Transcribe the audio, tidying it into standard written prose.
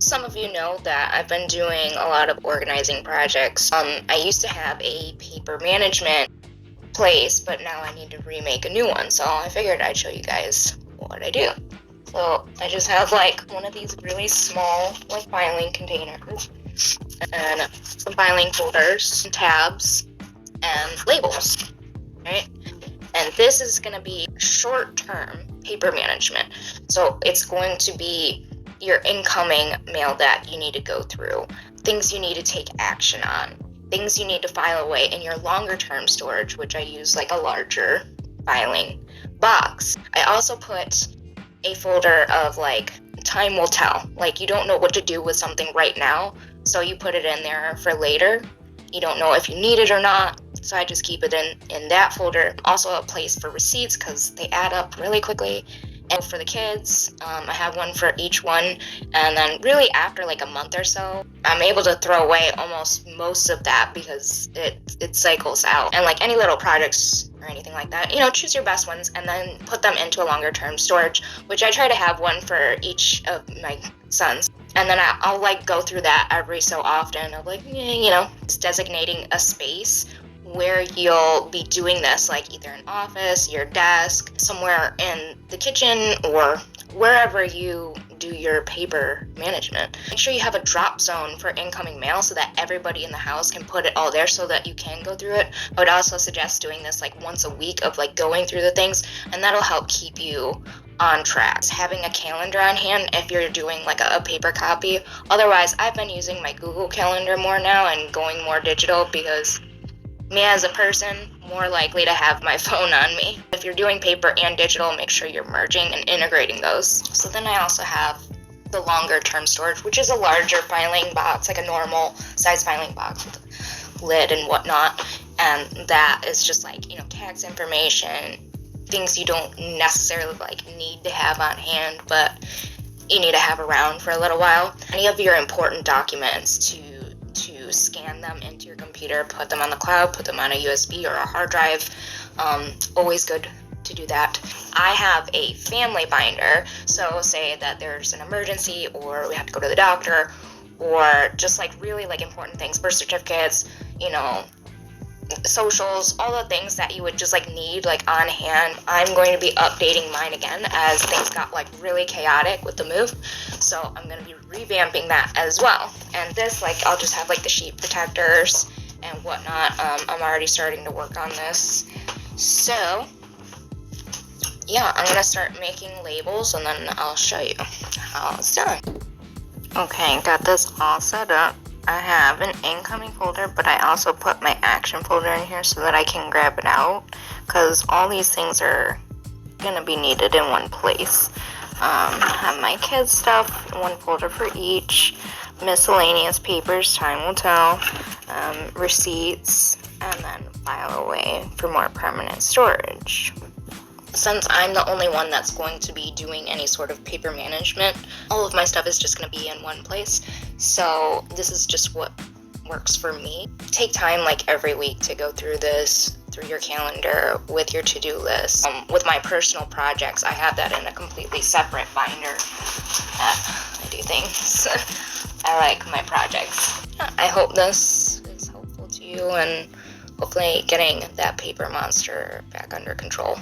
Some of you know that I've been doing a lot of organizing projects. I used to have a paper management place, but now I need to remake a new one. So I figured I'd show you guys what I do. So I just have like one of these really small like filing containers and some filing folders, tabs, and labels, right? And this is going to be short-term paper management. So it's going to be your incoming mail that you need to go through, things you need to take action on, things you need to file away in your longer-term storage, which I use like a larger filing box. I also put a folder of like time will tell. Like you don't know what to do with something right now, so you put it in there for later. You don't know if you need it or not, so I just keep it in that folder. Also a place for receipts because they add up really quickly. And for the kids, I have one for each one. And then really after like a month or so, I'm able to throw away almost most of that because it cycles out. And like any little projects or anything like that, choose your best ones and then put them into a longer term storage, which I try to have one for each of my sons. And then I'll like go through that every so often of like, it's designating a space where you'll be doing this, like either an office, your desk, somewhere in the kitchen, or wherever you do your paper management. Make sure you have a drop zone for incoming mail so that everybody in the house can put it all there so that you can go through it. I would also suggest doing this like once a week of like going through the things, and that'll help keep you on track. Having a calendar on hand if you're doing like a paper copy. Otherwise, I've been using my Google Calendar more now and going more digital because me as a person, more likely to have my phone on me. If you're doing paper and digital, make sure you're merging and integrating those. So then I also have the longer term storage, which is a larger filing box, like a normal size filing box with a lid and whatnot. And that is just like, tax information, things you don't necessarily like need to have on hand, but you need to have around for a little while. Any of your important documents to scan them into your computer, put them on the cloud, put them on a USB or a hard drive. Always good to do that. I have a family binder, so say that there's an emergency or we have to go to the doctor or just like really like important things, birth certificates, socials, all the things that you would just like need like on hand. I'm going to be updating mine again as things got like really chaotic with the move, so I'm going to be revamping that as well. And this, like, I'll just have like the sheet protectors and whatnot. I'm already starting to work on this, so yeah, I'm going to start making labels and then I'll show you how it's done. Okay, got this all set up. I have an incoming folder, but I also put my action folder in here so that I can grab it out, because all these things are going to be needed in one place. I have my kids' stuff, one folder for each, miscellaneous papers, time will tell, receipts, and then file away for more permanent storage. Since I'm the only one that's going to be doing any sort of paper management, all of my stuff is just going to be in one place. So this is just what works for me. Take time like every week to go through this, through your calendar, with your to-do list. With my personal projects, I have that in a completely separate binder that I do things. I like my projects. I hope this is helpful to you and hopefully getting that paper monster back under control.